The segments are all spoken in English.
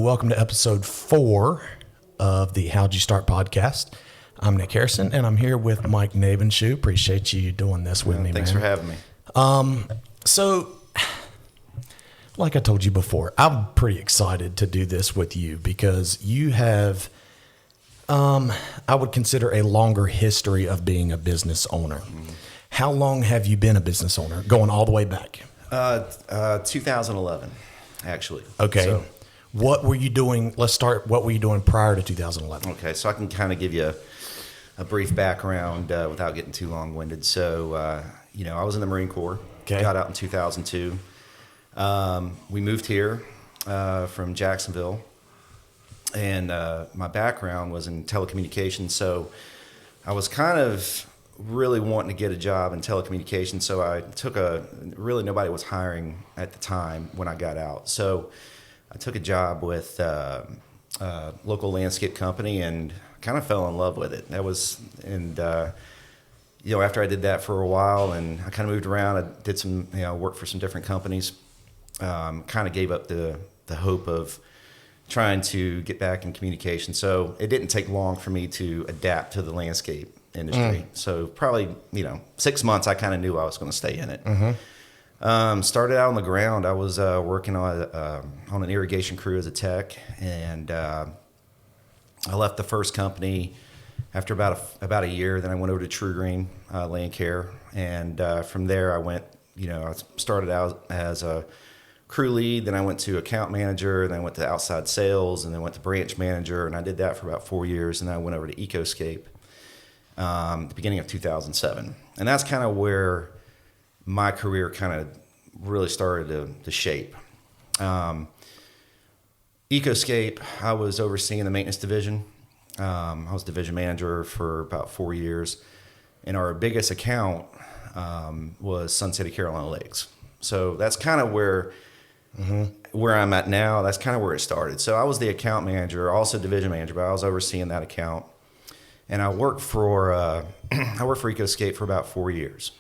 welcome to episode 4 of the How'd You Start podcast. I'm Nick Harrison, and I'm here with Mike Knabenshue. Appreciate you doing this with me, Thanks man. for having me. So, like I told you before, I'm pretty excited to do this with you because you have, I would consider a longer history of being a business owner. Mm-hmm. How long have you been a business owner, going all the way back? 2011, actually. Okay. So, what were you doing? Let's start. What were you doing prior to 2011? okay, so I can kind of give you a brief background without getting too long-winded. So, I was in the Marine Corps. Okay. Got out in 2002. We moved here from Jacksonville, and my background was in telecommunications. So I was kind of really wanting to get a job in telecommunications. So I took really nobody was hiring at the time when I got out. So I took a job with a local landscape company and kind of fell in love with it. After I did that for a while and I kind of moved around, I did some, worked for some different companies, kind of gave up the hope of trying to get back in communication. So it didn't take long for me to adapt to the landscape industry. So probably, 6 months, I kind of knew I was going to stay in it. Mm-hmm. Started out on the ground. I was working on an irrigation crew as a tech, and I left the first company after about a year. Then I went over to True Green Land Care, and from there I went. I started out as a crew lead. Then I went to account manager. Then I went to outside sales, and then went to branch manager. And I did that for about 4 years. And then I went over to Ecoscape at the beginning of 2007, and that's kind of where my career kind of really started to shape. Ecoscape, I was overseeing the maintenance division. I was division manager for about 4 years, and our biggest account was Sun City, Carolina Lakes. So that's kind of where I'm at now. That's kind of where it started. So I was the account manager, also division manager, but I was overseeing that account. And I worked for Ecoscape for about 4 years.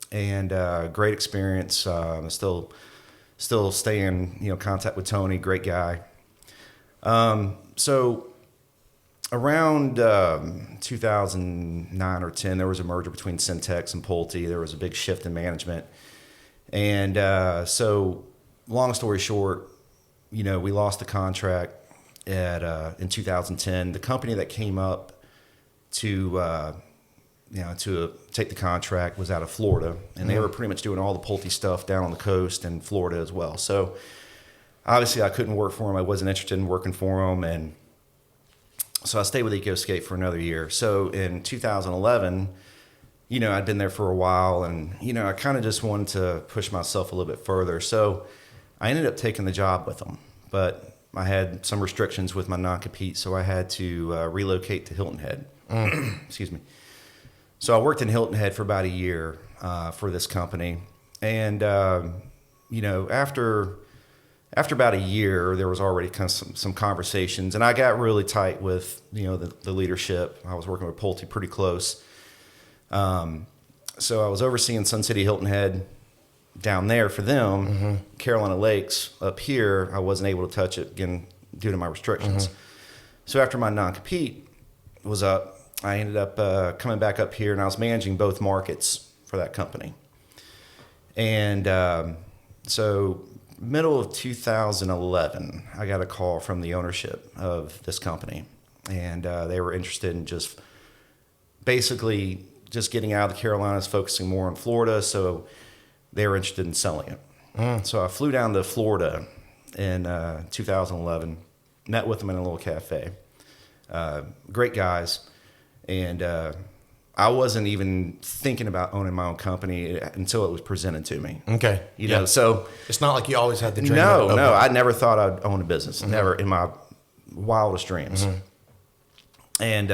And great experience. Still stay in contact with Tony, great guy. So around 2009 or 10, there was a merger between Syntex and Pulte. There was a big shift in management, and so long story short, we lost the contract in 2010. The company that came up to take the contract was out of Florida, and they were pretty much doing all the Pulte stuff down on the coast and Florida as well. So obviously I couldn't work for them. I wasn't interested in working for them. And so I stayed with Ecoscape for another year. So in 2011, I'd been there for a while, and, I kind of just wanted to push myself a little bit further. So I ended up taking the job with them, but I had some restrictions with my non-compete. So I had to relocate to Hilton Head. Excuse me. So I worked in Hilton Head for about a year for this company, and after about a year, there was already kind of some conversations, and I got really tight with the leadership. I was working with Pulte pretty close, so I was overseeing Sun City, Hilton Head down there for them. Mm-hmm. Carolina Lakes up here, I wasn't able to touch it again due to my restrictions. Mm-hmm. So after my non-compete was up, I ended up coming back up here, and I was managing both markets for that company. And so middle of 2011, I got a call from the ownership of this company, and they were interested in just getting out of the Carolinas, focusing more on Florida, so they were interested in selling it. So I flew down to Florida in 2011, met with them in a little cafe. Great guys. And I wasn't even thinking about owning my own company until it was presented to me. Okay. So it's not like you always had the dream. No, I never thought I'd own a business. Mm-hmm. Never in my wildest dreams. Mm-hmm. And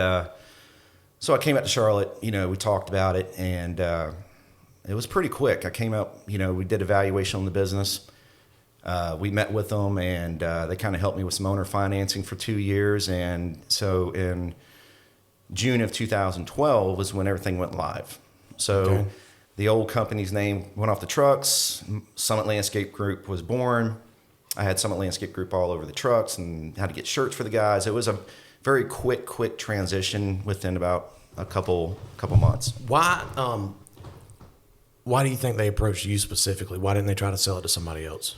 so I came out to Charlotte. We talked about it, and it was pretty quick. I came out. We did evaluation on the business. We met with them, and they kind of helped me with some owner financing for 2 years. And so in June of 2012 was when everything went live. So the old company's name went off the trucks. Summit Landscape Group was born. I had Summit Landscape Group all over the trucks and how to get shirts for the guys. It was a very quick transition within about a couple months. Why do you think they approached you specifically? Why didn't they try to sell it to somebody else?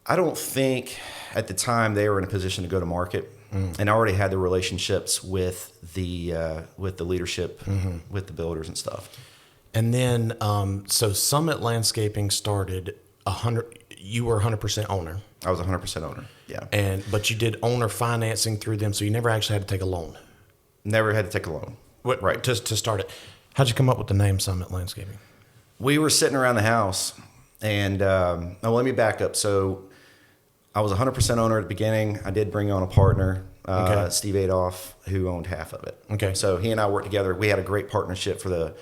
I don't think at the time they were in a position to go to market, and I already had the relationships with the leadership, with the builders and stuff. And then, so Summit Landscaping started 100. You were 100% owner. I was 100% owner. Yeah. But you did owner financing through them, so you never actually had to take a loan. Never had to take a loan. Right. To start it. How'd you come up with the name Summit Landscaping? We were sitting around the house, and let me back up. So I was 100% owner at the beginning. I did bring on a partner, Steve Adolph, who owned half of it. Okay. So he and I worked together. We had a great partnership for the.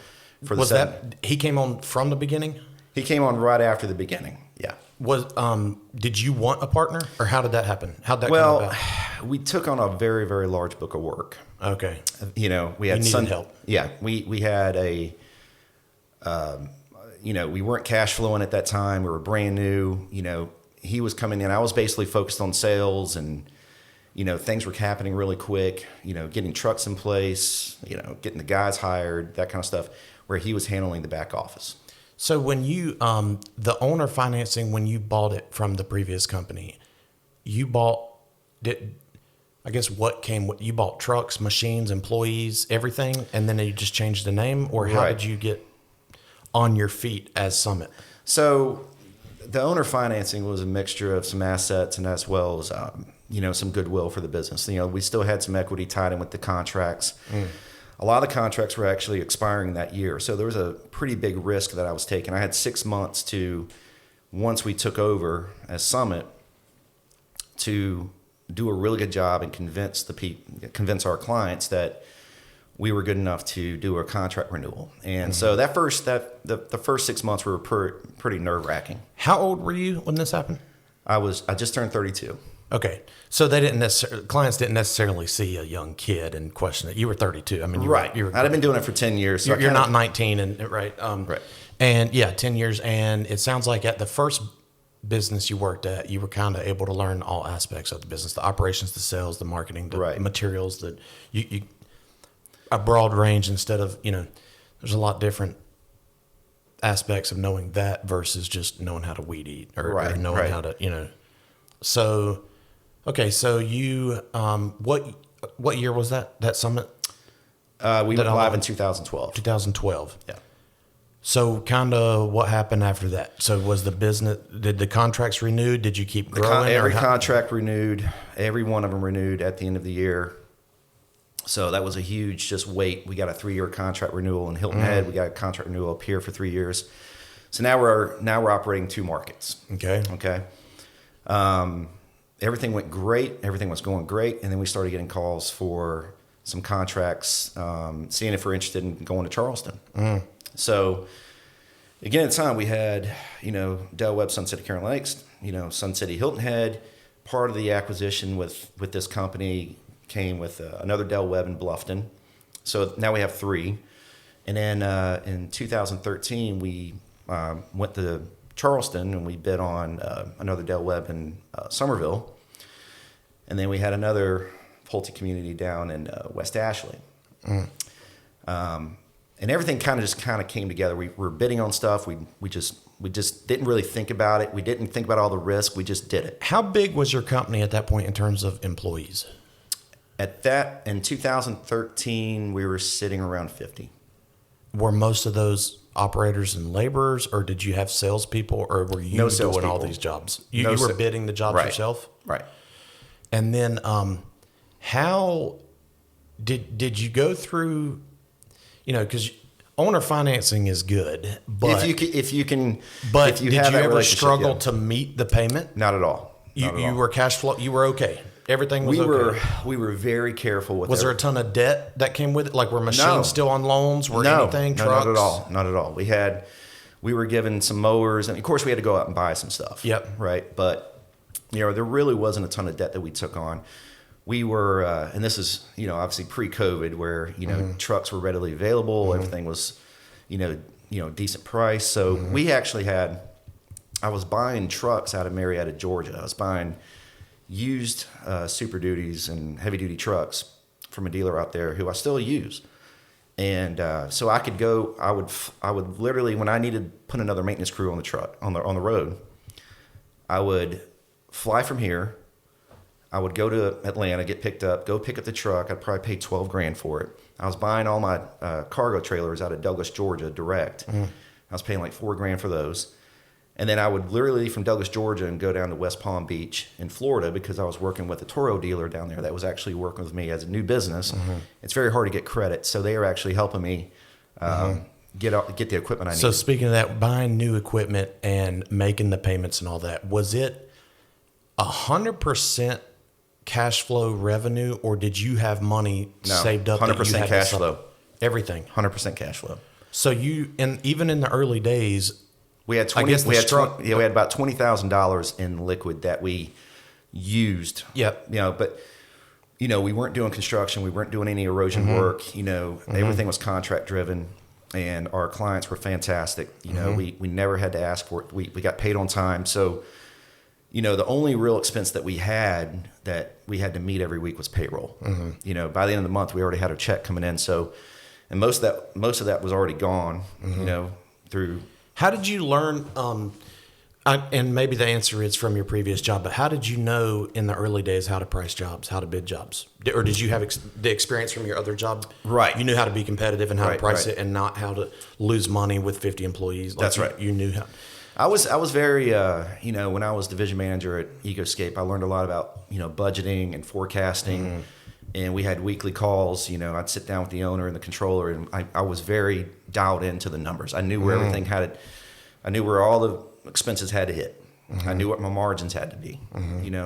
Was that he came on from the beginning? He came on right after the beginning. Yeah. Did you want a partner, or how did that happen? How'd that come about? We took on a very, very large book of work. Okay. We had needed help. Yeah. We had we weren't cash flowing at that time. We were brand new. He was coming in. I was basically focused on sales, and things were happening really quick. Getting trucks in place. Getting the guys hired, that kind of stuff. Where he was handling the back office. So when you the owner financing, when you bought it from the previous company, you bought you bought trucks, machines, employees, everything, and then you just changed the name, or how did you get on your feet as Summit? So the owner financing was a mixture of some assets and as well as some goodwill for the business. We still had some equity tied in with the contracts. A lot of the contracts were actually expiring that year. So there was a pretty big risk that I was taking. I had 6 months once we took over as Summit, to do a really good job and convince our clients that we were good enough to do a contract renewal. And so the first 6 months were pretty nerve-wracking. How old were you when this happened? I just turned 32. Okay, so clients didn't necessarily see a young kid and question it. You were 32. I mean, I'd been doing it for 10 years. So you're not 19, and right. Right. And 10 years. And it sounds like at the first business you worked at, you were kind of able to learn all aspects of the business: the operations, the sales, the marketing, the materials. That you a broad range instead of there's a lot different aspects of knowing that versus just knowing how to weed eat or knowing how to So. Okay, so you, what year was that summit? We went live in 2012. 2012. Yeah. So kind of what happened after that? So did the contracts renewed? Did you keep growing? Every contract renewed, every one of them renewed at the end of the year. So that was a huge just wait. We got a 3-year contract renewal in Hilton Head. We got a contract renewal up here for 3 years. So now we're operating 2 markets. Okay. Everything went great. Everything was going great. And then we started getting calls for some contracts, seeing if we're interested in going to Charleston. So again, at the time we had, Del Webb, Sun City, Carolina Lakes, Sun City, Hilton Head. Part of the acquisition with this company came with another Del Webb in Bluffton. So now we have 3. And then in 2013, we went to Charleston, and we bid on another Del Webb in Somerville, and then we had another Pulte community down in West Ashley. And everything kind of came together. We were bidding on stuff. We just didn't really think about it. We didn't think about all the risk. We just did it. How big was your company at that point in terms of employees? In 2013, we were sitting around 50. Were most of those operators and laborers, or did you have salespeople, or were you doing all these jobs? You were bidding the jobs yourself? Right. And then how did you go through, because owner financing is good, but if you did you ever struggle to meet the payment? Not at all. You were cash flow, you were okay. Everything was okay. We were very careful with it. Was there a ton of debt that came with it? Like, were machines still on loans? Anything? Trucks? Not at all. We were given some mowers, and of course we had to go out and buy some stuff. Yep. Right. But, there really wasn't a ton of debt that we took on. We were, and this is, obviously pre-COVID where, trucks were readily available. Everything was, decent price. So we actually had I was buying trucks out of Marietta, Georgia. I was buying used Super Duties and heavy duty trucks from a dealer out there who I still use. And so I could go. I would literally, when I needed to put another maintenance crew on the truck on the road, I would fly from here. I would go to Atlanta, get picked up, go pick up the truck. I'd probably pay $12,000 for it. I was buying all my cargo trailers out of Douglas, Georgia, direct. I was paying like $4,000 for those. And then I would literally leave from Douglas, Georgia, and go down to West Palm Beach in Florida because I was working with a Toro dealer down there that was actually working with me as a new business. It's very hard to get credit, so they are actually helping me get the equipment I need. So speaking of that, buying new equipment and making the payments and all that, was it 100% cash flow revenue, or did you have money saved up? 100% cash flow. Everything. 100% cash flow. So and even in the early days, we had we had about $20,000 in liquid that we used. Yep. But we weren't doing construction, we weren't doing any erosion work. Everything was contract driven, and our clients were fantastic. We never had to ask for it. We got paid on time. So, the only real expense that we had to meet every week was payroll. By the end of the month, we already had a check coming in. So, and most of that was already gone. Through. How did you learn? And maybe the answer is from your previous job, but how did you know in the early days how to price jobs, how to bid jobs? Or did you have the experience from your other job? Right. You knew how to be competitive and how to price it, and not how to lose money with 50 employees. That's right. You knew how. I was very, when I was division manager at Ecoscape, I learned a lot about, budgeting and forecasting. And we had weekly calls. I'd sit down with the owner and the controller, and I was very dialed into the numbers. I knew where everything I knew where all the expenses had to hit. I knew what my margins had to be.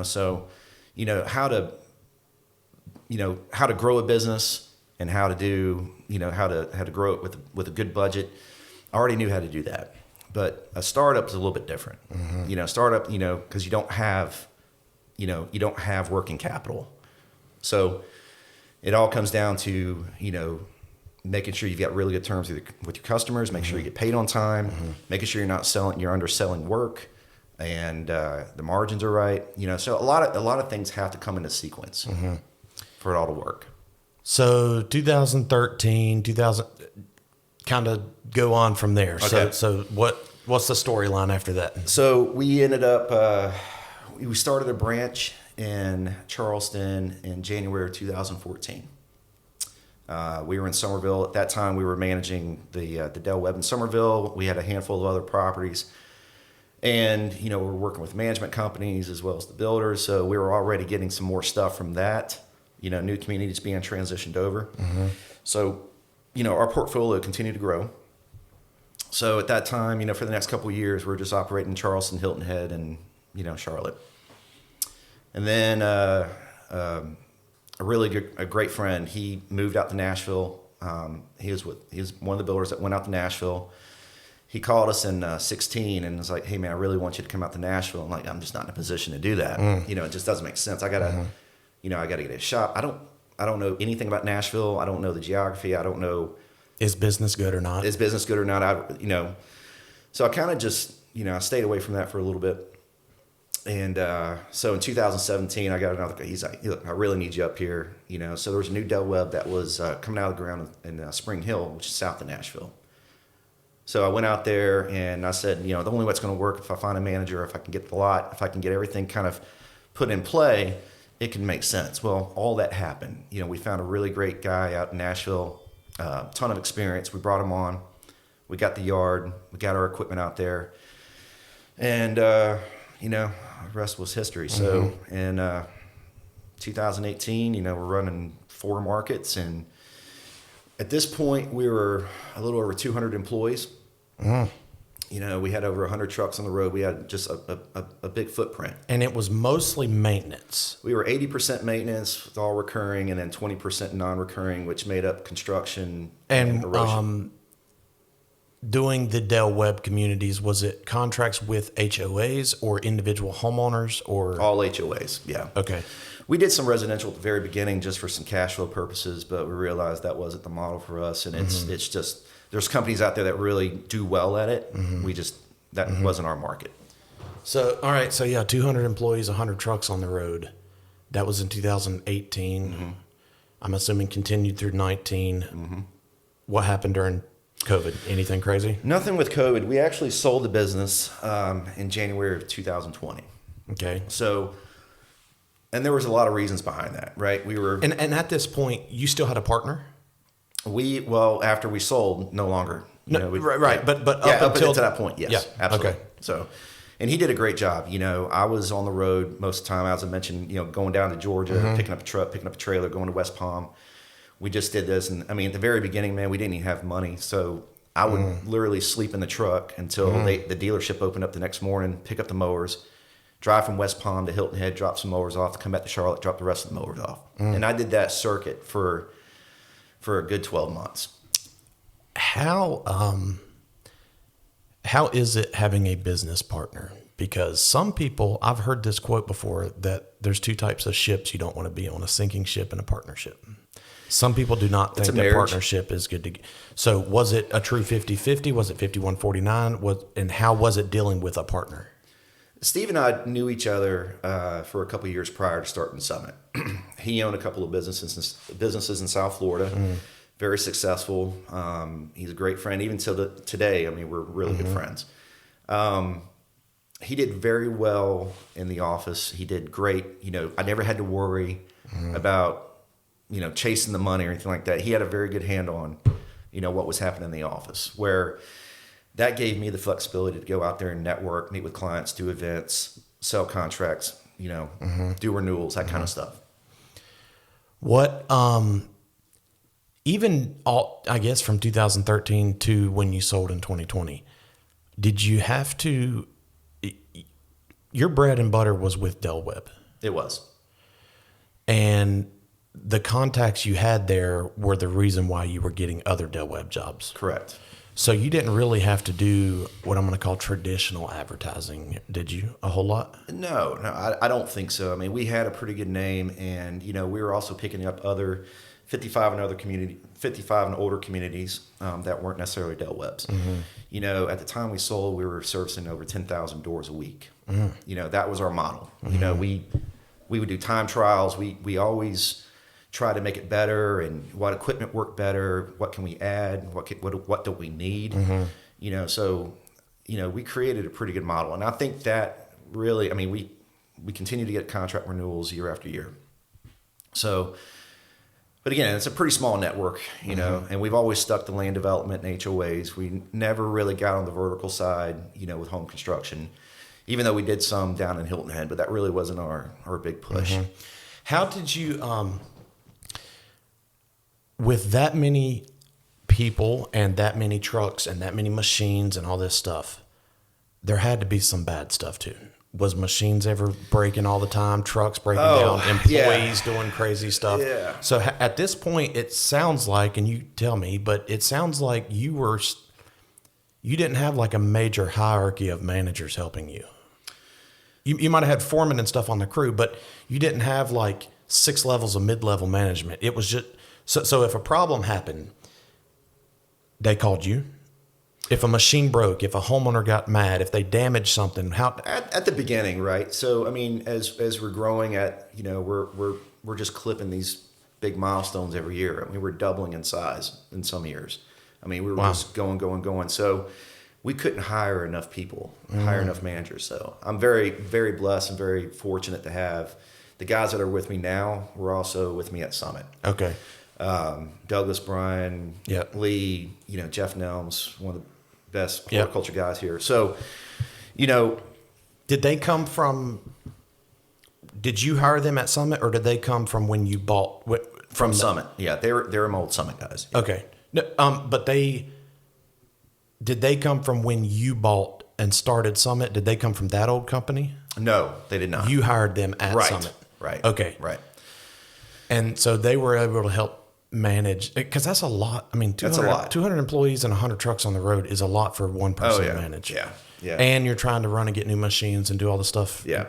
So how to grow a business and how to do how to grow it with a good budget. I already knew how to do that. But a startup is a little bit different. Startup, because you don't have working capital. So it all comes down to, making sure you've got really good terms with your customers, make sure you get paid on time, making sure you're underselling work, and the margins are right. So a lot of things have to come into sequence for it all to work. So 2013, kind of go on from there. Okay. So what's the storyline after that? So we ended up, we started a branch in Charleston in January of 2014. We were in Somerville. At that time, we were managing the Del Webb in Somerville. We had a handful of other properties. And, we were working with management companies as well as the builders. So we were already getting some more stuff from that, new communities being transitioned over. So, our portfolio continued to grow. So at that time, for the next couple of years, we were just operating in Charleston, Hilton Head, and, Charlotte. And then a great friend, he moved out to Nashville. He was one of the builders that went out to Nashville. He called us in 16 and was like, "Hey man, I really want you to come out to Nashville." I'm like, "I'm just not in a position to do that. It just doesn't make sense. I gotta get a shop. I don't know anything about Nashville. I don't know the geography. I don't know is business good or not. So I kind of just I stayed away from that for a little bit. And so in 2017, I got another guy. He's like, "Look, I really need you up here." So there was a new Del Webb that was coming out of the ground in Spring Hill, which is south of Nashville. So I went out there and I said, the only way it's going to work if I find a manager, if I can get the lot, if I can get everything kind of put in play, it can make sense. Well, all that happened. We found a really great guy out in Nashville, ton of experience. We brought him on. We got the yard. We got our equipment out there. And, the rest was history. So in 2018, we're running 4 markets. And at this point, we were a little over 200 employees. We had over 100 trucks on the road. We had just a big footprint. And it was mostly maintenance. We were 80% maintenance with all recurring, and then 20% non-recurring, which made up construction and erosion. Doing the Del Webb communities, was it contracts with HOAs or individual homeowners or? All HOAs, yeah. Okay. We did some residential at the very beginning just for some cash flow purposes, but we realized that wasn't the model for us. And it's just, there's companies out there that really do well at it. We just, that wasn't our market. So, all right. So, yeah, 200 employees, 100 trucks on the road. That was in 2018. Mm-hmm. I'm assuming continued through 19. Mm-hmm. What happened during COVID? Anything crazy? Nothing with COVID. We actually sold the business in January of 2020. Okay. So, and there was a lot of reasons behind that, right? We were... And at this point, you still had a partner? Well, after we sold, no longer. Right. Yeah, but up until to that point, yes. Yeah. Absolutely. Okay. So, and he did a great job. I was on the road most of the time, as I mentioned, going down to Georgia, mm-hmm. picking up a truck, picking up a trailer, going to West Palm. We just did this. And I mean, at the very beginning, man, we didn't even have money. So I would literally sleep in the truck until the dealership opened up the next morning, pick up the mowers, drive from West Palm to Hilton Head, drop some mowers off, come back to Charlotte, drop the rest of the mowers off. And I did that circuit for a good 12 months. How is it having a business partner? Because some people, I've heard this quote before, that there's two types of ships you don't want to be on, a sinking ship and a partnership. Some people do not think that partnership is good to. So was it a true 50-50? Was it 51-49? And how was it dealing with a partner? Steve and I knew each other for a couple of years prior to starting Summit. He owned a couple of businesses in South Florida, very successful. He's a great friend. Even till today, I mean, we're really good friends. He did very well in the office. He did great. I never had to worry about, chasing the money or anything like that. He had a very good hand on, what was happening in the office, where that gave me the flexibility to go out there and network, meet with clients, do events, sell contracts, do renewals, that kind of stuff. What, I guess from 2013 to when you sold in 2020, did you have to, your bread and butter was with Del Webb? It was. And the contacts you had there were the reason why you were getting other Del Webb jobs. Correct. So you didn't really have to do what I'm going to call traditional advertising, did you? A whole lot? No, I don't think so. I mean, we had a pretty good name, and we were also picking up other 55 and older communities that weren't necessarily Del Webb's. At the time we sold, we were servicing over 10,000 doors a week. That was our model. We would do time trials. We always try to make it better, and what equipment worked better, what can we add, what do we need, So, we created a pretty good model, and I think that really, I mean, we continue to get contract renewals year after year. So, but again, it's a pretty small network, and we've always stuck to land development and HOAs. We never really got on the vertical side, with home construction, even though we did some down in Hilton Head, but that really wasn't our big push. How did you, with that many people and that many trucks and that many machines and all this stuff, there had to be some bad stuff too. Was machines ever breaking all the time? Trucks breaking down? Employees doing crazy stuff? Yeah. So at this point, it sounds like, and you tell me, but it sounds like you didn't have like a major hierarchy of managers helping you. You might have had foremen and stuff on the crew, but you didn't have like 6 levels of mid-level management. It was just, so if a problem happened, they called you. If a machine broke, if a homeowner got mad, if they damaged something, how? At the beginning, right? So I mean, as we're growing, we're just clipping these big milestones every year. I mean, we're doubling in size in some years. I mean, we were just going. So we couldn't hire enough people, hire enough managers. So I'm very, very blessed and very fortunate to have the guys that are with me now. Were also with me at Summit. Okay. Douglas Bryan, Lee, Jeff Nelms, one of the best horticulture guys here. So, did they come from? Did you hire them at Summit, or did they come from when you bought from Summit? Yeah, they're my old Summit guys. Okay, no, but did they come from when you bought and started Summit? Did they come from that old company? No, they did not. You hired them at Summit, right? Okay, right. And so they were able to help manage, because that's a lot. I mean, 200 employees and 100 trucks on the road is a lot for one person to manage. Yeah. And you're trying to run and get new machines and do all the stuff. Yeah.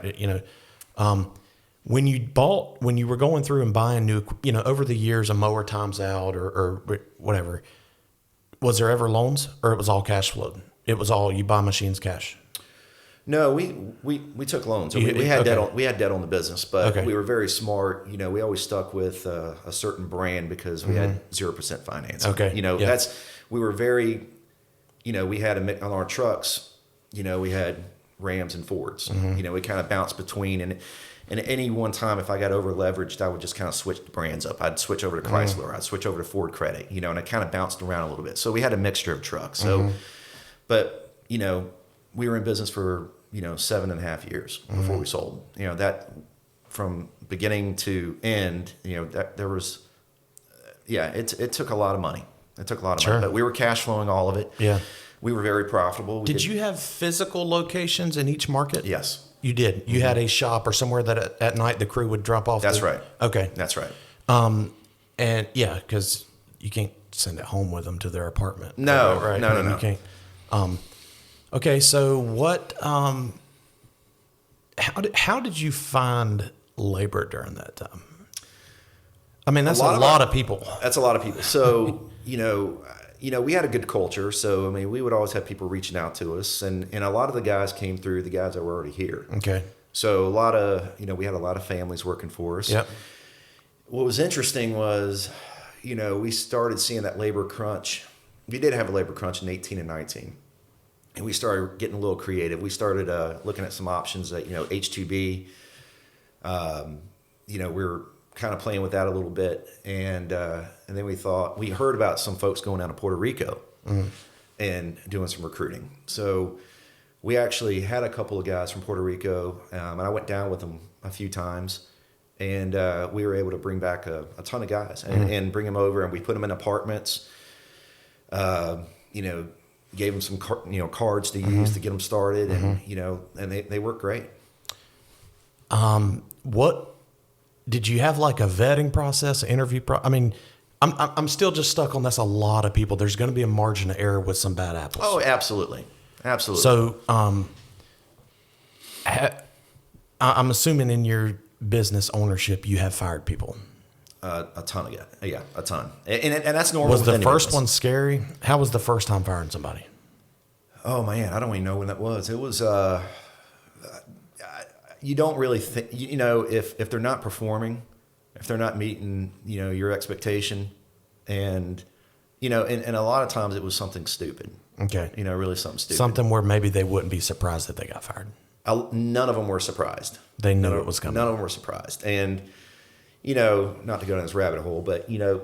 When you were going through and buying new, over the years, a mower times out or whatever, was there ever loans, or it was all cash flowed? It was all, you buy machines cash? No, we took loans. We had okay. debt on the business, but Okay. we were very smart. You know, we always stuck with a certain brand because we had 0% financing. Okay. You know, Yeah. we were very, you know, we had on our trucks, you know, we had Rams and Fords. You know, we kind of bounced between, and at any one time, if I got over leveraged, I would just kind of switch the brands up. I'd switch over to Chrysler. I'd switch over to Ford Credit, you know, and I kind of bounced around a little bit. So we had a mixture of trucks. So, but, you know, we were in business for, you know, 7.5 years before we sold. You know, that from beginning to end, you know, that there was, it took a lot of money. It took a lot of money, but we were cash flowing all of it. Yeah. We were very profitable. Did you have physical locations in each market? Yes. You did. You had a shop or somewhere that at night the crew would drop off. That's right. Okay. That's right. And yeah, because you can't send it home with them to their apartment. No, right? no. You can't. Okay, so what? How did you find labor during that time? I mean, that's a lot of people. That's a lot of people. So you know, we had a good culture. So I mean, we would always have people reaching out to us, and a lot of the guys came through. The guys that were already here. Okay. So we had a lot of families working for us. Yep. What was interesting was, you know, we started seeing that labor crunch. We did have a labor crunch in 18 and 19. And we started getting a little creative. We started looking at some options that, you know, H-2B. You know, we were kind of playing with that a little bit. And then we heard about some folks going down to Puerto Rico and doing some recruiting. So we actually had a couple of guys from Puerto Rico, and I went down with them a few times. And we were able to bring back a ton of guys and bring them over, and we put them in apartments. You know, gave them some cards to use to get them started, and you know, and they work great. What did you have, like a vetting process, interview I mean, I'm still just stuck on that's a lot of people. There's going to be a margin of error with some bad apples. Oh, absolutely. So I'm assuming in your business ownership you have fired people. A ton of a ton, and that's normal. Was the first business. one scary? How was the first time firing somebody? Oh man, I don't even know when that was. It was. You don't really think, you know, if they're not performing, if they're not meeting, you know, your expectation, and you know, and a lot of times it was something stupid. Okay. You know, really something stupid. Something where maybe they wouldn't be surprised that they got fired. None of them were surprised. They knew it was coming. None of them were surprised, and you know, not to go down this rabbit hole, but you know,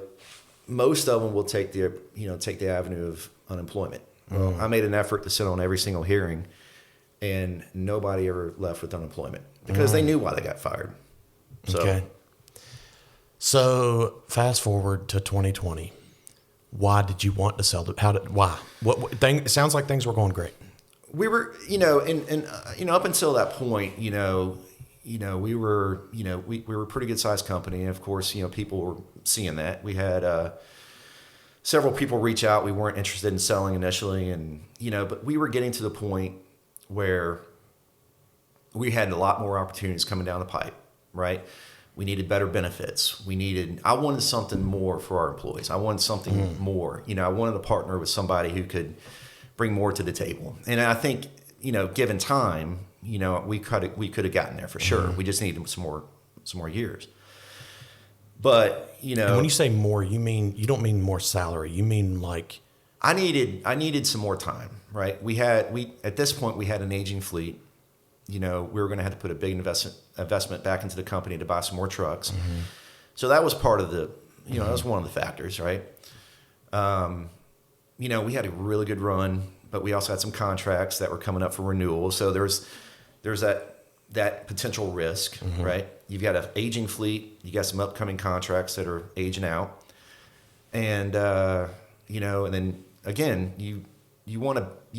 most of them will take the avenue of unemployment. Well, I made an effort to sit on every single hearing, and nobody ever left with unemployment because they knew why they got fired. So, Okay. So fast forward to 2020. Why did you want to sell? Why? It sounds like things were going great. we were, you know, and you know, up until that point, we were, we were a pretty good sized company. And of course, you know, people were seeing that. We had several people reach out. We weren't interested in selling initially, and but we were getting to the point where we had a lot more opportunities coming down the pipe, right? We needed better benefits. I wanted something more for our employees. I wanted something more. I wanted to partner with somebody who could bring more to the table. And I think, given time, we could have gotten there for sure. We just needed some more years. But, And when you say more, you don't mean more salary. You mean like I needed some more time, right? At this point we had an aging fleet. We were going to have to put a big investment back into the company to buy some more trucks. Mm-hmm. So that was part of the, that was one of the factors, right? We had a really good run, but we also had some contracts that were coming up for renewal. So there's that potential risk, mm-hmm. right? You've got an aging fleet. You got some upcoming contracts that are aging out. And, and then again, you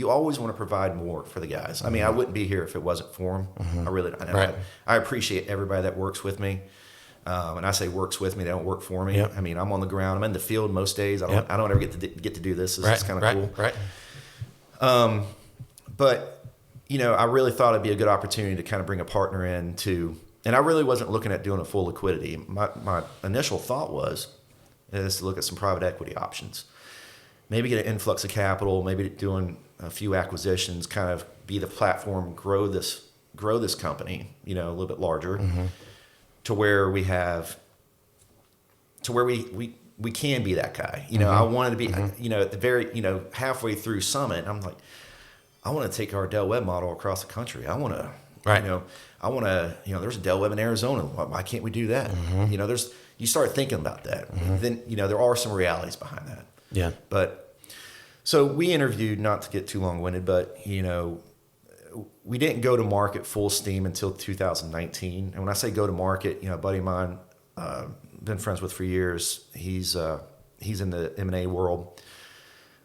always want to provide more for the guys. I mean, I wouldn't be here if it wasn't for them. Mm-hmm. I really don't. Right. I appreciate everybody that works with me. And I say works with me, they don't work for me. Yep. I mean, I'm on the ground. I'm in the field most days. I don't ever get to do this. This is kind of cool. Right. But, I really thought it'd be a good opportunity to kind of bring a partner in and I really wasn't looking at doing a full liquidity. My initial thought is to look at some private equity options. Maybe get an influx of capital, maybe doing, a few acquisitions, kind of be the platform, grow this company, a little bit larger, to where we can be that guy. I wanted to be, at the very, halfway through Summit, I'm like, I want to take our Del Webb model across the country. I want to, there's a Del Webb in Arizona. Why can't we do that? You start thinking about that. Then, there are some realities behind that. Yeah. But so we interviewed, not to get too long-winded, but, we didn't go to market full steam until 2019. And when I say go to market, a buddy of mine, been friends with for years, he's in the M&A world.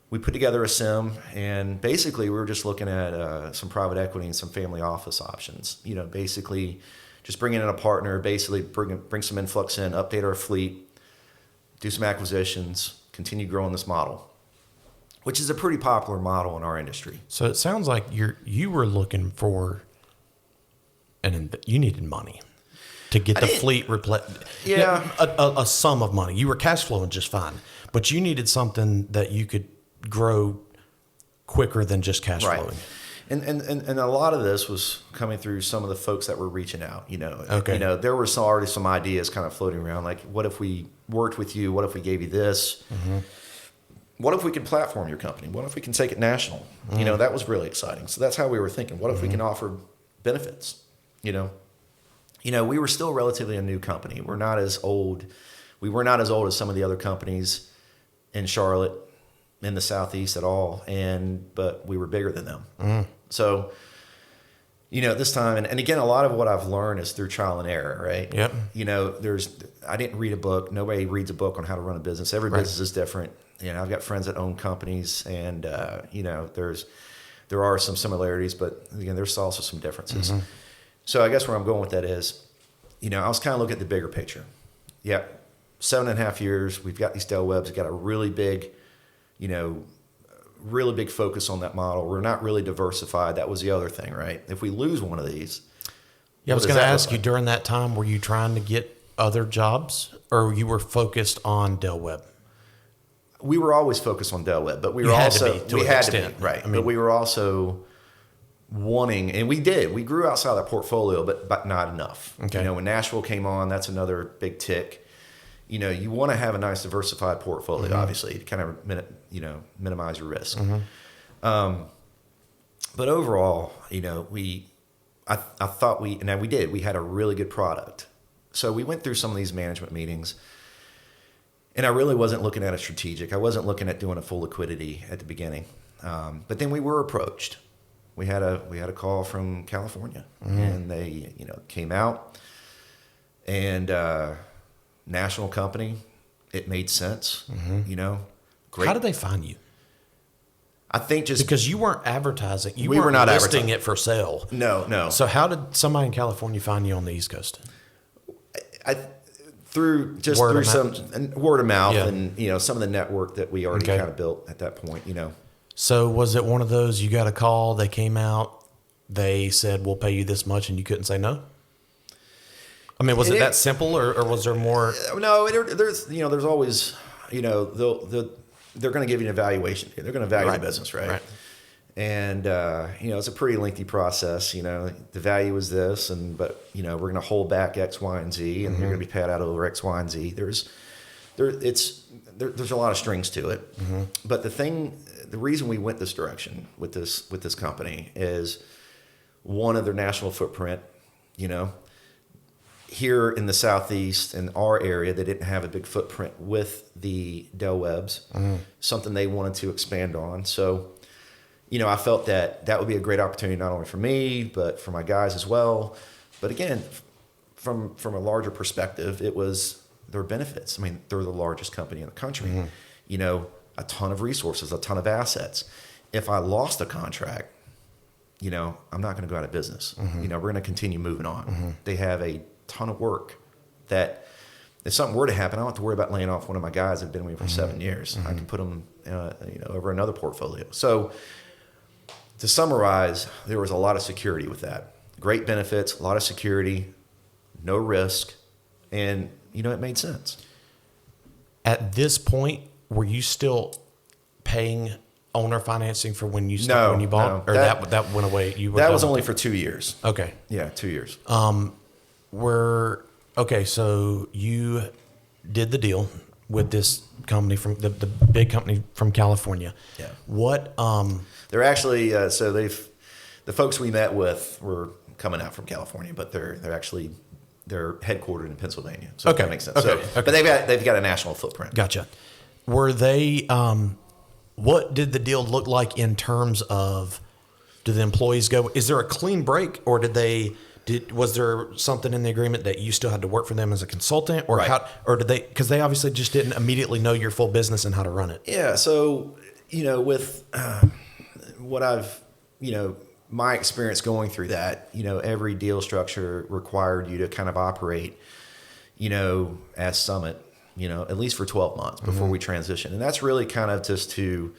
We put together a SIM, and basically we were just looking at some private equity and some family office options. Basically just bringing in a partner, basically bring some influx in, update our fleet, do some acquisitions, continue growing this model, which is a pretty popular model in our industry. So it sounds like you were looking for, you needed money to get the fleet replaced. Yeah. A sum of money. You were cash flowing just fine, but you needed something that you could grow quicker than just cash flowing. And a lot of this was coming through some of the folks that were reaching out. Okay. There were already some ideas kind of floating around, like, what if we worked with you? What if we gave you this? What if we could platform your company? What if we can take it national? That was really exciting. So that's how we were thinking. What if we can offer benefits? We were still relatively a new company. We're not as old. We were not as old as some of the other companies in Charlotte, in the Southeast at all. But we were bigger than them. So, at this time, and again, a lot of what I've learned is through trial and error, right? Yep. I didn't read a book. Nobody reads a book on how to run a business. Every business is different. I've got friends that own companies, and there are some similarities, but again, there's also some differences. So I guess where I'm going with that is, I was kind of looking at the bigger picture. 7.5 years, we've got these Del Webbs, we've got a really big focus on that model. We're not really diversified. That was the other thing, right? If we lose one of these, I was going to ask you, during that time, were you trying to get other jobs, or you were focused on Del Webb? We were always focused on Del Webb, but we had to be, right? But we were also wanting, and we grew outside the portfolio, but not enough. Okay. When Nashville came on, that's another big tick. You want to have a nice diversified portfolio, obviously, to kind of minimize your risk. But overall, I thought we had a really good product. So we went through some of these management meetings, and I really wasn't looking at it strategic. I wasn't looking at doing a full liquidity at the beginning. But then we were approached. We had a call from California, and they came out, and national company. It made sense. Great. How did they find you? I think just because you weren't advertising. We were not listing it for sale. No. So how did somebody in California find you on the East Coast? Through some word of mouth, and some of the network that we already kind of built at that point. So was it one of those, you got a call, they came out, they said, we'll pay you this much, and you couldn't say no? I mean, was it that simple, or was there more? No, there's always, they're going to give you an evaluation. They're going to value the business, right? And, it's a pretty lengthy process. The value is this, but we're going to hold back X, Y, and Z, and you're going to be paid out over X, Y, and Z. There's a lot of strings to it. But the reason we went this direction with this company is, one, of their national footprint. Here in the Southeast, in our area, they didn't have a big footprint with the Del Webbs, something they wanted to expand on. So, I felt that would be a great opportunity, not only for me, but for my guys as well. But again, from a larger perspective, it was their benefits. I mean, they're the largest company in the country. A ton of resources, a ton of assets. If I lost a contract, I'm not going to go out of business. We're going to continue moving on. They have a ton of work that if something were to happen, I don't have to worry about laying off one of my guys that have been with me for 7 years. I can put them, over another portfolio. So to summarize, there was a lot of security with that. Great benefits, a lot of security, no risk, and it made sense. At this point, were you still paying owner financing for when you No, when you bought, no. or that went away? You were That done was with only it? for 2 years. Okay. Yeah, 2 years. Okay, so you did the deal with this company from the big company from California. Yeah. What They're actually the folks we met with were coming out from California, but they're headquartered in Pennsylvania. So Okay. that makes sense. Okay. So, Okay. but they've got a national footprint. Gotcha. Were they what did the deal look like in terms of, do the employees go, is there a clean break, or was there something in the agreement that you still had to work for them as a consultant, or Right. did they, because they obviously just didn't immediately know your full business and how to run it? Yeah. So, with what I've, my experience going through that, every deal structure required you to kind of operate, as Summit, at least for 12 months before we transition. And that's really kind of just to,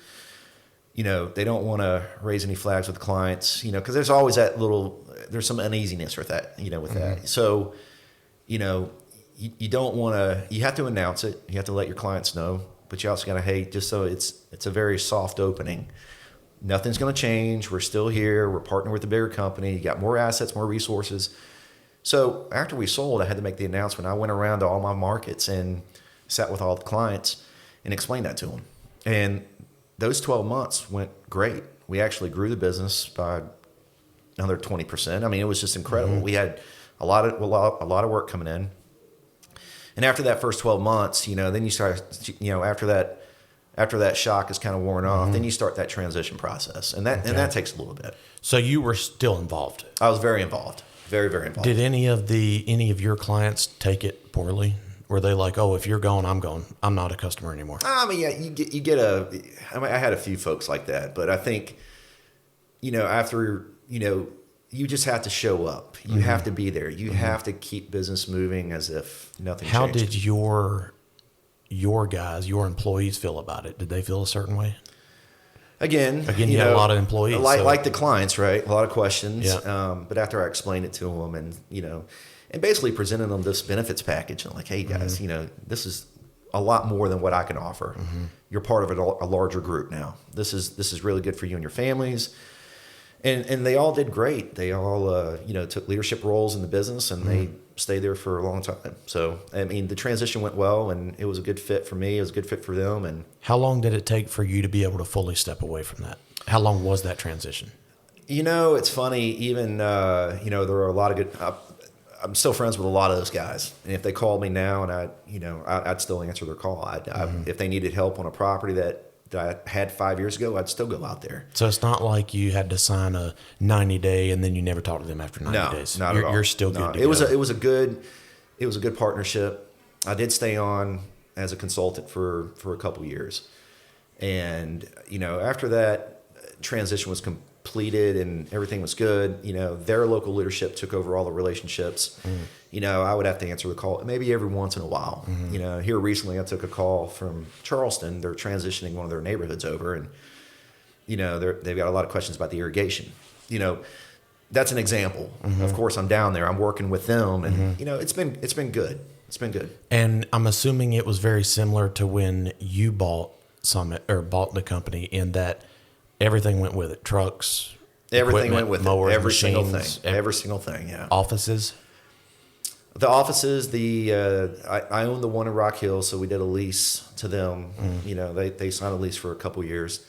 they don't want to raise any flags with clients, because there's always there's some uneasiness with that, that. So, you don't want to, you have to announce it. You have to let your clients know, but you also got to, just so it's a very soft opening. Nothing's going to change. We're still here. We're partnering with the bigger company. You got more assets, more resources. So after we sold, I had to make the announcement. I went around to all my markets and sat with all the clients and explained that to them. And those 12 months went great. We actually grew the business by another 20%. I mean, it was just incredible. We had a lot of work coming in. And after that first 12 months, then you start, after that shock is kind of worn off, then you start that transition process. And that takes a little bit. So you were still involved? I was very involved. Very, very involved. Did any of your clients take it poorly? Were they like, "Oh, if you're gone, I'm gone. I'm not a customer anymore"? I mean, yeah, I had a few folks like that, but I think, after, you just have to show up. You have to be there. You have to keep business moving as if nothing changed. How did your guys, your employees feel about it? Did they feel a certain way? Again, you had a lot of employees. Like the clients, right? A lot of questions. Yeah. But after I explained it to them and basically presented them this benefits package, and like, hey guys, this is a lot more than what I can offer. You're part of a larger group now. This is really good for you and your families. And they all did great. They all, took leadership roles in the business, and they stayed there for a long time. So, I mean, the transition went well, and it was a good fit for me. It was a good fit for them. And how long did it take for you to be able to fully step away from that? How long was that transition? It's funny. Even, there are a lot of good. I'm still friends with a lot of those guys, and if they called me now, and I'd still answer their call. If they needed help on a property that I had 5 years ago, I'd still go out there. So it's not like you had to sign a 90-day and then you never talk to them after 90 days. Not at all. You're still good to it go. was a good partnership. I did stay on as a consultant for a couple years, and after that transition was completed and everything was good, their local leadership took over all the relationships. I would have to answer the call maybe every once in a while. Here recently I took a call from Charleston. They're transitioning one of their neighborhoods over, and they've got a lot of questions about the irrigation. That's an example. Of course, I'm down there. I'm working with them, and it's been good. It's been good. And I'm assuming it was very similar to when you bought Summit or bought the company, in that everything went with it. Trucks, everything went with mowers, it. Every machines, every single thing. Yeah. Offices. The offices, I own the one in Rock Hill, so we did a lease to them. They signed a lease for a couple years,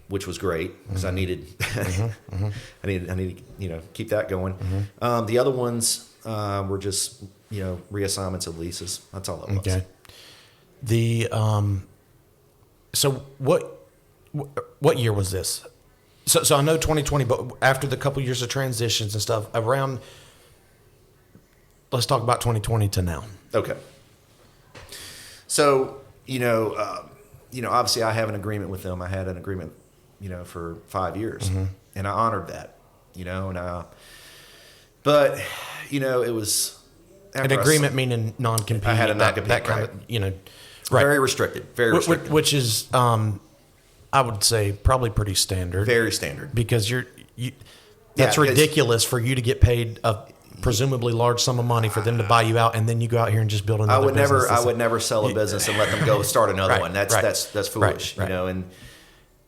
which was great because I needed, I needed keep that going. The other ones were just reassignments of leases. That's all it was. Okay. So what year was this? So I know 2020, but after the couple years of transitions and stuff around. Let's talk about 2020 to now. Okay. So, obviously I have an agreement with them. I had an agreement, for 5 years, and I honored that, but it was an agreement meaning non-compete. I had a non-compete, that kind right. of, right. Very restricted, very restricted. Which is, I would say probably pretty standard. Very standard. Because that's ridiculous for you to get paid a presumably large sum of money for them to buy you out, and then you go out here and just build another business. I would never sell a business and let them go start another one. That's foolish, right. And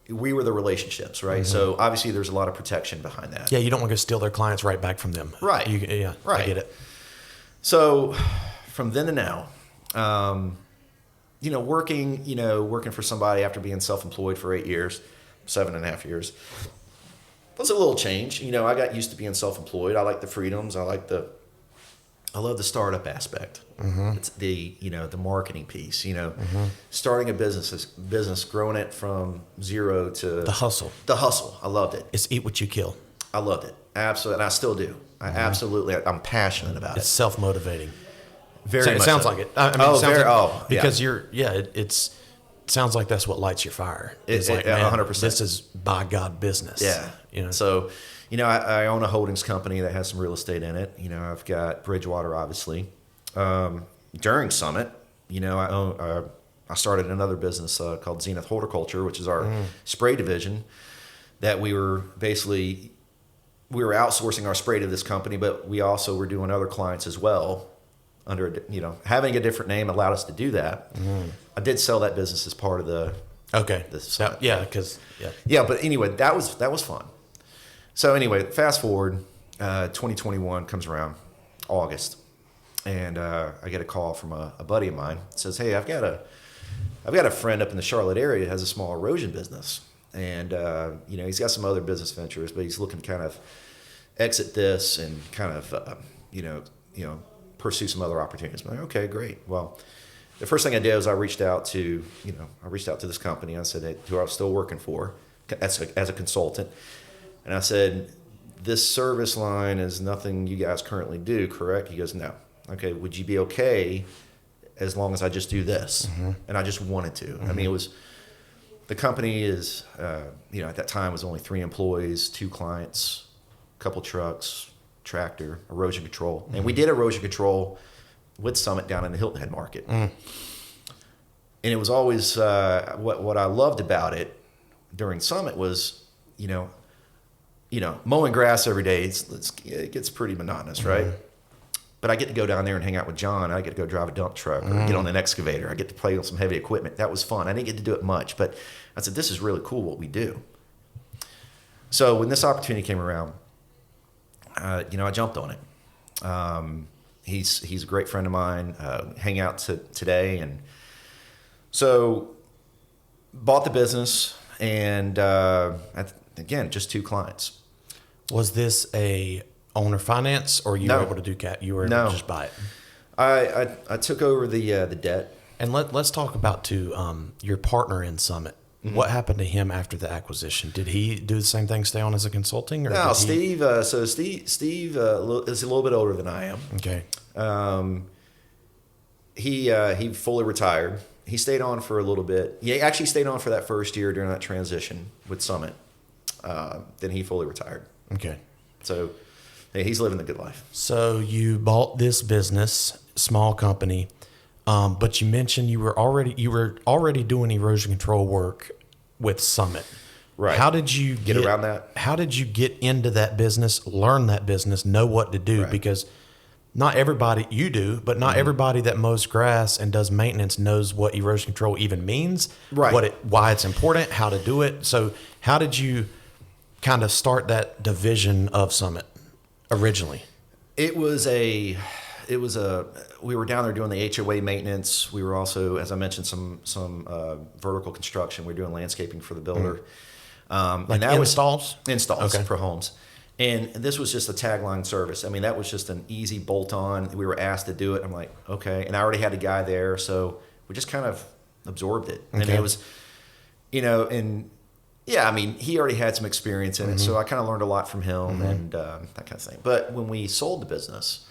we were the relationships, right? So obviously there's a lot of protection behind that. Yeah, you don't want to steal their clients right back from them. Right. Yeah, Right. I get it. So from then to now, working for somebody after being self-employed for 8 years, 7.5 years, was a little change. I got used to being self-employed. I like the freedoms. I love the startup aspect. It's the marketing piece. Starting a business, growing it from zero to The hustle. The hustle. I loved it. It's eat what you kill. I loved it. Absolutely, and I still do. I'm passionate about It's it. self-motivating. Very It much sounds so. like it. I mean, it sounds like, because yeah. it sounds like that's what lights your fire. It's like, 100%. This is by God business. Yeah. So, I own a holdings company that has some real estate in it. I've got Bridgewater, obviously. During Summit, I started another business called Zenith Horticulture, which is our spray division. That we were outsourcing our spray to this company, but we also were doing other clients as well. Having a different name allowed us to do that. I did sell that business as part of the. Okay. Summit. Yeah. But anyway, that was fun. So anyway, fast forward, 2021 comes around, August, and I get a call from a buddy of mine. It says, "Hey, I've got a friend up in the Charlotte area that has a small erosion business, and he's got some other business ventures, but he's looking to kind of exit this and kind of pursue some other opportunities." I'm like, okay, great. Well, the first thing I did was I reached out to this company. I said, "Hey, who I was still working for as a consultant." And I said, "This service line is nothing you guys currently do, correct?" He goes, "No." Okay, would you be okay as long as I just do this? And I just wanted to. I mean, the company is, at that time was only 3 employees, 2 clients, a couple trucks, tractor, erosion control. And we did erosion control with Summit down in the Hilton Head Market. And it was always, what I loved about it during Summit was, mowing grass every day, it gets pretty monotonous, right? But I get to go down there and hang out with John. I get to go drive a dump truck or get on an excavator. I get to play with some heavy equipment. That was fun. I didn't get to do it much, but I said, this is really cool what we do. So when this opportunity came around, I jumped on it. He's a great friend of mine. Hang out today, and so bought the business, and again, just 2 clients. Was this a owner finance, or you were able to do you were able to just buy it? I took over the debt. And let's talk about your partner in Summit. What happened to him after the acquisition? Did he do the same thing, stay on as a consulting? Or no, Steve. Steve is a little bit older than I am. Okay. He fully retired. He stayed on for a little bit. He actually stayed on for that first year during that transition with Summit. Then he fully retired. Okay. So he's living the good life. So you bought this business, small company, but you mentioned you were already doing erosion control work with Summit. Right. How did you get around that? How did you get into that business, learn that business, know what to do? Right. Because not everybody, you do, but not everybody that mows grass and does maintenance knows what erosion control even means, right? Why it's important, how to do it. So how did you kind of start that division of Summit originally? We were down there doing the HOA maintenance. We were also, as I mentioned, some vertical construction. We were doing landscaping for the builder. Like and that installs? Installs Okay. for homes. And this was just a tagline service. I mean, that was just an easy bolt-on. We were asked to do it. I'm like, okay. And I already had a guy there, so we just kind of absorbed it. Okay. And it was, I mean, he already had some experience in it, so I kind of learned a lot from him and that kind of thing. But when we sold the business,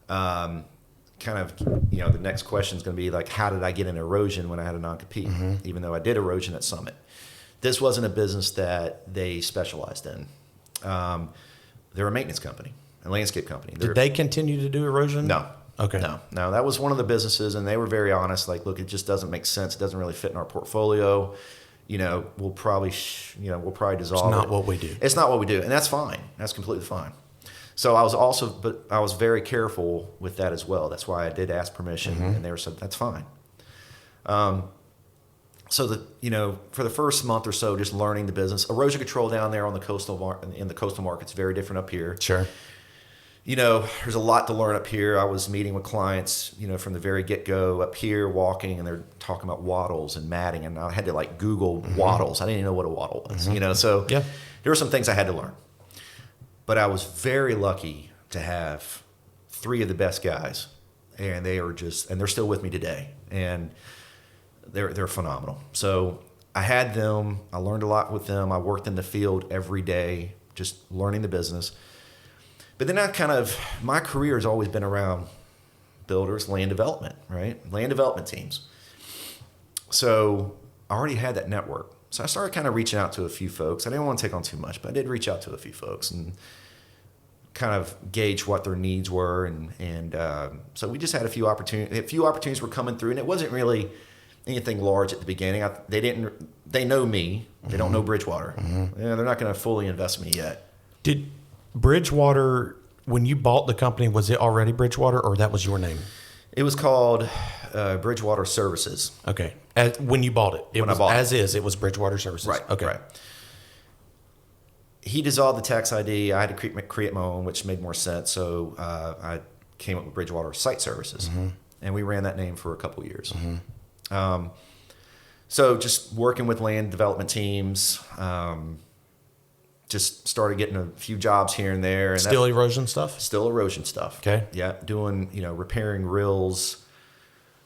the next question is going to be like, how did I get into erosion when I had a non-compete, even though I did erosion at Summit? This wasn't a business that they specialized in. They're a maintenance company, a landscape company. Did they continue to do erosion? No. Okay. No. That was one of the businesses, and they were very honest. Like, look, it just doesn't make sense. It doesn't really fit in our portfolio. We'll probably dissolve it. It's not what we do. It's not what we do, and that's fine. That's completely fine. So I was very careful with that as well. That's why I did ask permission, and they said that's fine. So for the first month or so, just learning the business. Erosion control down there on the in the coastal market's very different up here. Sure. There's a lot to learn up here. I was meeting with clients, from the very get-go up here, walking, and they're talking about wattles and matting, and I had to Google wattles. I didn't even know what a wattle was, So Yeah. there were some things I had to learn. But I was very lucky to have 3 of the best guys, and they're still with me today, and they're phenomenal. So I had them. I learned a lot with them. I worked in the field every day, just learning the business. But then my career has always been around builders, land development, right? Land development teams. So I already had that network. So I started kind of reaching out to a few folks. I didn't want to take on too much, but I did reach out to a few folks and kind of gauge what their needs were. And so we just had a few opportunities. A few opportunities were coming through, and it wasn't really anything large at the beginning. They know me. They don't know Bridgewater. Yeah, they're not going to fully invest in me yet. Did Bridgewater, when you bought the company, was it already Bridgewater, or that was your name? It was called Bridgewater Services. Okay. When you bought it, it was Bridgewater Services. Right. Okay. Right. He dissolved the tax ID. I had to create my own, which made more sense. So I came up with Bridgewater Site Services, and we ran that name for a couple of years. So just working with land development teams. Just started getting a few jobs here and there. And Still erosion stuff? Still erosion stuff. Okay. Yeah, doing, repairing rills,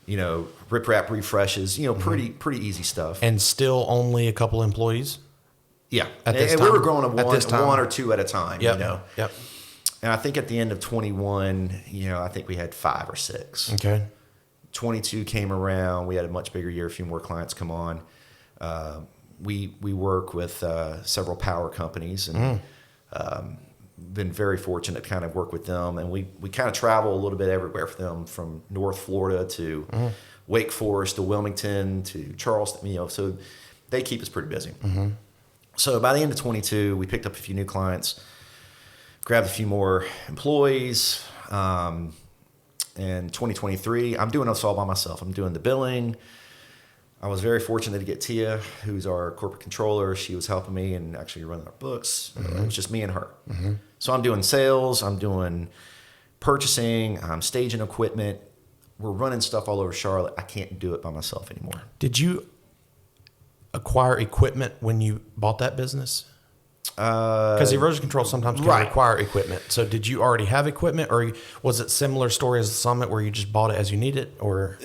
riprap refreshes, pretty easy stuff. And still only a couple employees? Yeah. At this and time? we were growing At this time? one or two at a time, Yep. Yep. And I think at the end of 21, I think we had 5 or 6. Okay. 22 came around. We had a much bigger year, a few more clients come on. We work with several power companies and been very fortunate to kind of work with them. And we kind of travel a little bit everywhere for them, from North Florida to Wake Forest to Wilmington to Charleston, so they keep us pretty busy. So by the end of 22, we picked up a few new clients, grabbed a few more employees. In 2023, I'm doing this all by myself. I'm doing the billing. I was very fortunate to get Tia, who's our corporate controller. She was helping me and actually running our books. It was just me and her. So I'm doing sales. I'm doing purchasing. I'm staging equipment. We're running stuff all over Charlotte. I can't do it by myself anymore. Did you acquire equipment when you bought that business? Because erosion control sometimes can require equipment. So did you already have equipment, or was it similar story as the Summit where you just bought it as you need it? Or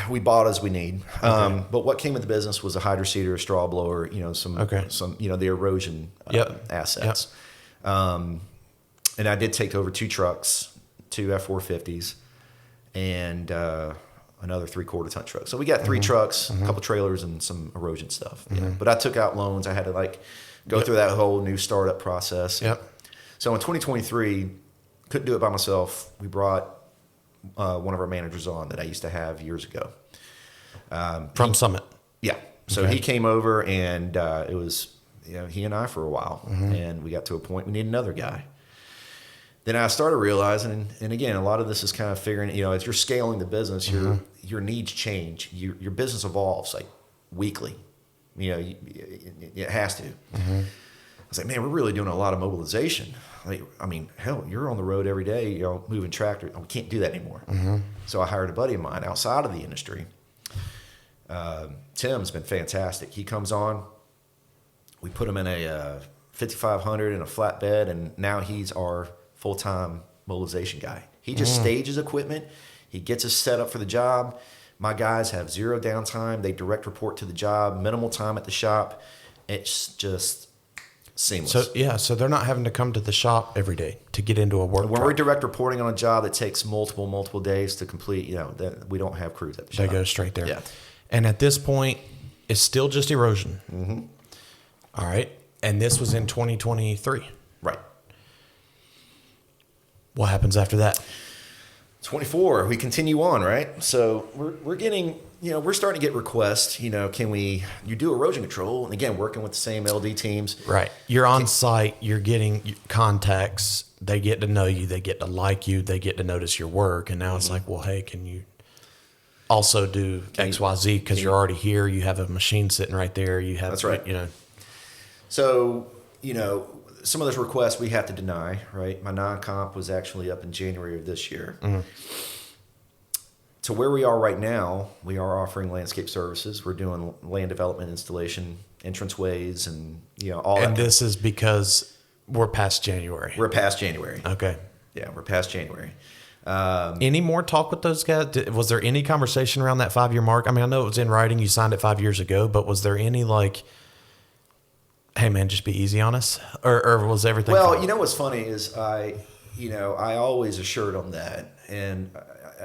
we bought as we need. But what came with the business was a hydroseeder, a straw blower, some the erosion assets. And I did take over 2 trucks, 2 F-450s, and another 3/4 ton truck. So we got 3 trucks, a couple trailers, and some erosion stuff. But I took out loans. I had to go through that whole new startup process. So in 2023, couldn't do it by myself. We brought one of our managers on that I used to have years ago. From Summit? Yeah. So he came over, and it was he and I for a while. And we got to a point we need another guy. Then I started realizing, and again, a lot of this is kind of figuring, as you're scaling the business, your needs change. Your business evolves weekly. It has to. I was like, man, we're really doing a lot of mobilization. Hell, you're on the road every day, moving tractors. We can't do that anymore. So I hired a buddy of mine outside of the industry. Tim's been fantastic. He comes on. We put him in a 5500 and a flatbed, and now he's our full-time mobilization guy. He just stages equipment. He gets us set up for the job. My guys have 0 downtime. They direct report to the job, minimal time at the shop. It's just seamless. So they're not having to come to the shop every day to get into a work When we're direct reporting on a job that takes multiple days to complete, that we don't have crews at the shop. They go straight there. Yeah. And at this point, it's still just erosion. All right. And this was in 2023. Right. What happens after that? 24, we continue on, right? So we're getting, we're starting to get requests, can you do erosion control? And again, working with the same LD teams. Right. You're on site, you're getting contacts, they get to know you, they get to like you, they get to notice your work. And now it's like, well, hey, can you also do XYZ because you're already here. You have a machine sitting right there. You have, That's right. you know. So, some of those requests we have to deny, right? My non-comp was actually up in January of this year. Mm-hmm. To where we are right now, we are offering landscape services. We're doing land development, installation, entranceways, and all that. And this is because we're past January. We're past January. Okay. Yeah, we're past January. Any more talk with those guys? Was there any conversation around that 5-year mark? I mean, I know it was in writing. You signed it 5 years ago, but was there any like, hey man, just be easy on us, or was everything? Well, fine? what's funny is I always assured them that, and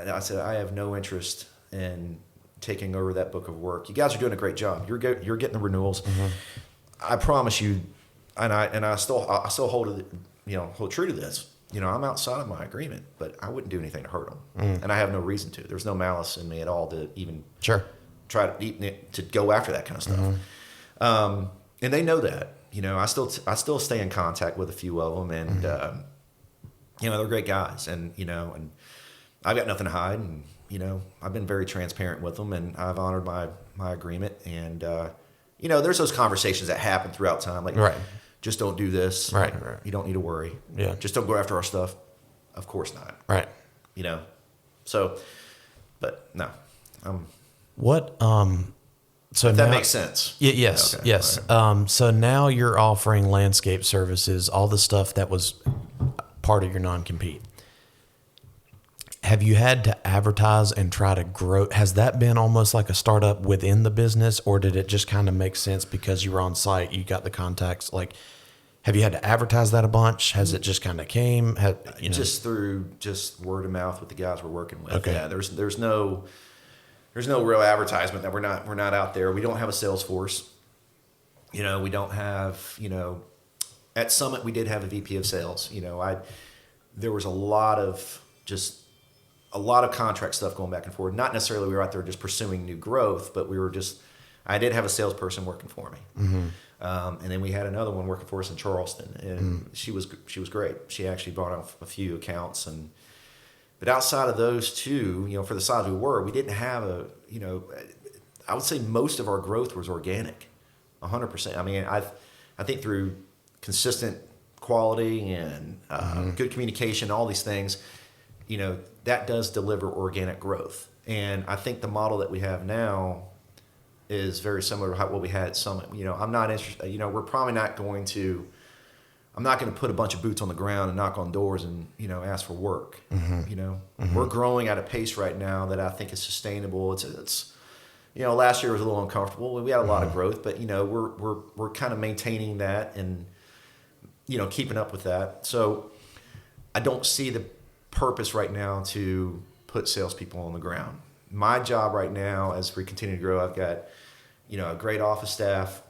I said I have no interest in taking over that book of work. You guys are doing a great job. You're getting the renewals. Mm-hmm. I promise you, and I still hold true to this. I'm outside of my agreement, but I wouldn't do anything to hurt them, and I have no reason to. There's no malice in me at all to even try to go after that kind of stuff. Mm-hmm. And they know that. I still stay in contact with a few of them, and they're great guys, and and I've got nothing to hide, and I've been very transparent with them, and I've honored my agreement, and there's those conversations that happen throughout time, like just don't do this, right. You don't need to worry, just don't go after our stuff. Of course not, right. So, but no, what So if that now, makes sense. Yes, Okay, yes. right. So now you're offering landscape services, all the stuff that was part of your non-compete. Have you had to advertise and try to grow? Has that been almost like a startup within the business, or did it just kind of make sense because you were on site, you got the contacts? Like, have you had to advertise that a bunch? Has it just kind of came? Just through word of mouth with the guys we're working with. Okay. Yeah, there's no real advertisement that we're not out there. We don't have a sales force. We don't have, at Summit we did have a VP of sales. There was a lot of contract stuff going back and forth. Not necessarily we were out there just pursuing new growth, but I did have a salesperson working for me. Mm-hmm. And then we had another one working for us in Charleston, and she was great. She actually brought off a few accounts, but outside of those two, for the size we were, we didn't have I would say most of our growth was organic, 100%. I mean, I think through consistent quality and good communication, all these things, that does deliver organic growth. And I think the model that we have now is very similar to what we had at Summit. I'm not interested. We're probably not going to. I'm not going to put a bunch of boots on the ground and knock on doors and ask for work. Mm-hmm. We're growing at a pace right now that I think is sustainable. It's last year was a little uncomfortable. We had a lot of growth, but we're kind of maintaining that and keeping up with that. So I don't see the purpose right now to put salespeople on the ground. My job right now, as we continue to grow, I've got a great office staff.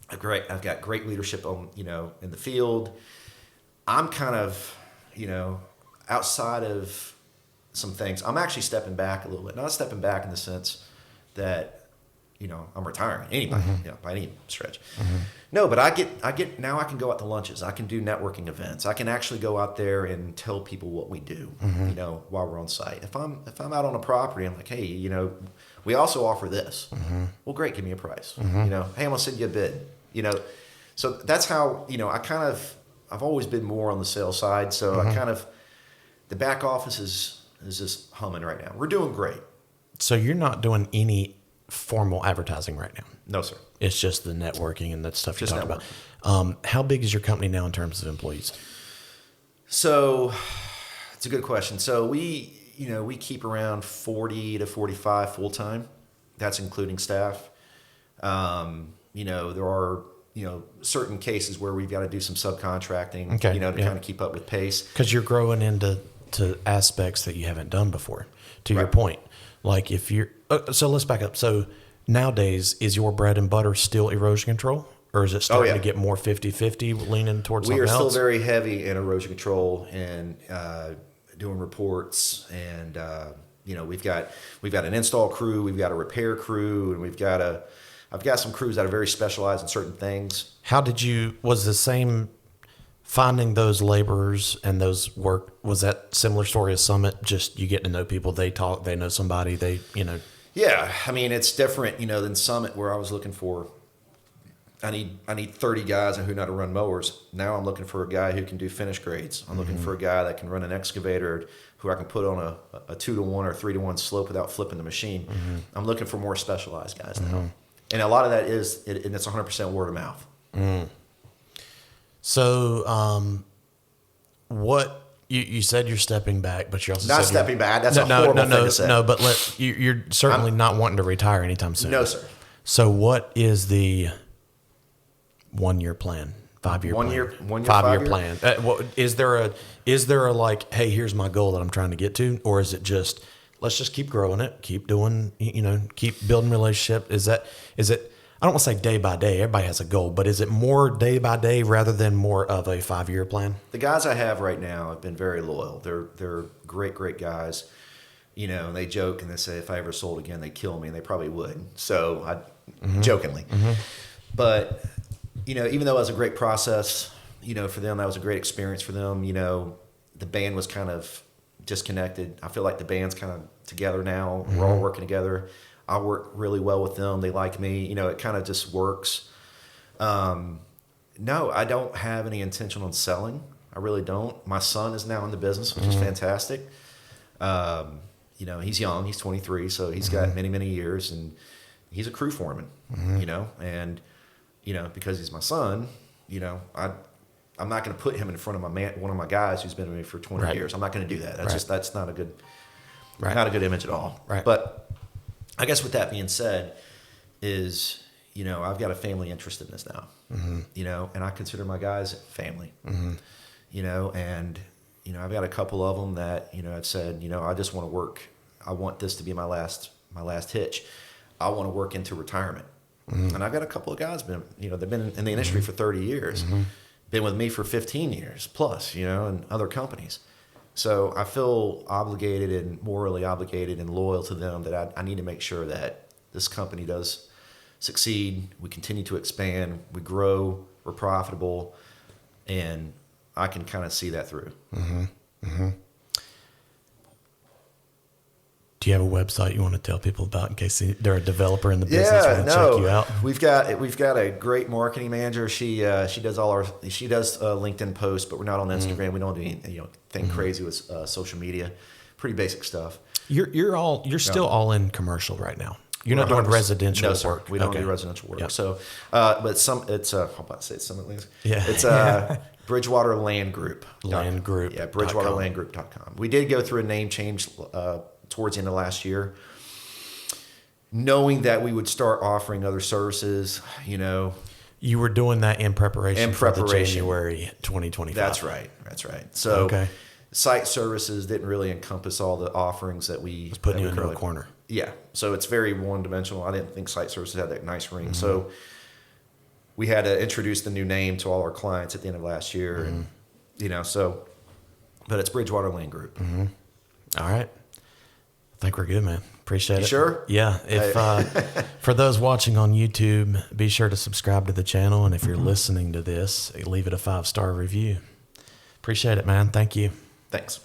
I've got great leadership on in the field. I'm kind of outside of some things. I'm actually stepping back a little bit. Not stepping back in the sense that I'm retiring anybody by any stretch. Mm-hmm. No, but I get now I can go out to lunches. I can do networking events. I can actually go out there and tell people what we do. While we're on site. If I'm out on a property, I'm like, hey, we also offer this. Mm-hmm. Well, great, give me a price. Mm-hmm. Hey, I'm gonna send you a bid. So that's how I've always been more on the sales side. So the back office is just humming right now. We're doing great. So you're not doing any formal advertising right now? No, sir. It's just the networking and that stuff you talked about. Networking. How big is your company now in terms of employees? So it's a good question. So we keep around 40 to 45 full time. That's including staff. There are certain cases where we've got to do some subcontracting. To kind of keep up with pace. Because you're growing into aspects that you haven't done before. To your point, like if you're so let's back up. So nowadays, is your bread and butter still erosion control? Or is it starting to get more 50-50, leaning towards something else? We are still very heavy in erosion control and doing reports. And, we've got an install crew, we've got a repair crew, and I've got some crews that are very specialized in certain things. Was the same finding those laborers and those work, was that similar story as Summit? Just you get to know people, they talk, they know somebody, they, you know. Yeah, I mean, it's different, than Summit, where I was looking for, I need 30 guys who know how to run mowers. Now I'm looking for a guy who can do finish grades. I'm looking for a guy that can run an excavator, who I can put on a 2-to-1 or 3-to-1 slope without flipping the machine. I'm looking for more specialized guys now. And a lot of that is, and it's 100% word of mouth. So, what you said you're stepping back, but you're also Not said stepping back. That's a horrible thing to say. No, but you're certainly not wanting to retire anytime soon. No, sir. So, what is the 1-year plan? 5-year plan? 5-year plan. Is there a like, hey, here's my goal that I'm trying to get to, or is it just let's just keep growing it, keep doing, keep building relationship? Is it? I don't want to say day by day. Everybody has a goal, but is it more day by day rather than more of a 5-year plan? The guys I have right now have been very loyal. They're great guys. And they joke and they say if I ever sold again, they'd kill me, and they probably would. So jokingly, but even though it was a great process, for them, that was a great experience for them. The band was kind of disconnected. I feel like the band's kind of together now. We're all working together. I work really well with them. They like me. It kind of just works. No, I don't have any intention on selling. I really don't. My son is now in the business, which is fantastic. He's young. He's 23, so he's got many years, and he's a crew foreman. And because he's my son, I'm not going to put him in front of one of my guys who's been with me for 20 years. I'm not going to do that. That's not a good, not a good image at all. Right. But I guess with that being said, is I've got a family interest in this now. And I consider my guys family. And I've got a couple of them that I've said I just want to work. I want this to be my last hitch. I want to work into retirement. And I've got a couple of guys they've been in the industry for 30 years, been with me for 15 years plus, in other companies. So I feel obligated and morally obligated and loyal to them that I need to make sure that this company does succeed. We continue to expand, we grow, we're profitable, and I can kind of see that through. Do you have a website you want to tell people about in case they're a developer in the business and want to check you out? We've got a great marketing manager. She does LinkedIn posts, but we're not on Instagram. We don't do anything crazy with social media. Pretty basic stuff. You're still all in commercial right now. You're not doing residential work. work. We don't do residential work. Yep. So, but it's how about to say Summit Links? Yeah. It's Bridgewater Land Group. Land Group. Yeah, BridgewaterLandGroup.com. We did go through a name change towards the end of last year, knowing that we would start offering other services. You were doing that in preparation for the January 2025. That's right. So site services didn't really encompass all the offerings that we was putting you into a corner. Yeah. So it's very one-dimensional. I didn't think site services had that nice ring. So we had to introduce the new name to all our clients at the end of last year. And, but it's Bridgewater Land Group. All right. I think we're good, man. Appreciate it. You sure? Yeah. If for those watching on YouTube, be sure to subscribe to the channel. And if you're listening to this, leave it a 5-star review. Appreciate it, man. Thank you. Thanks.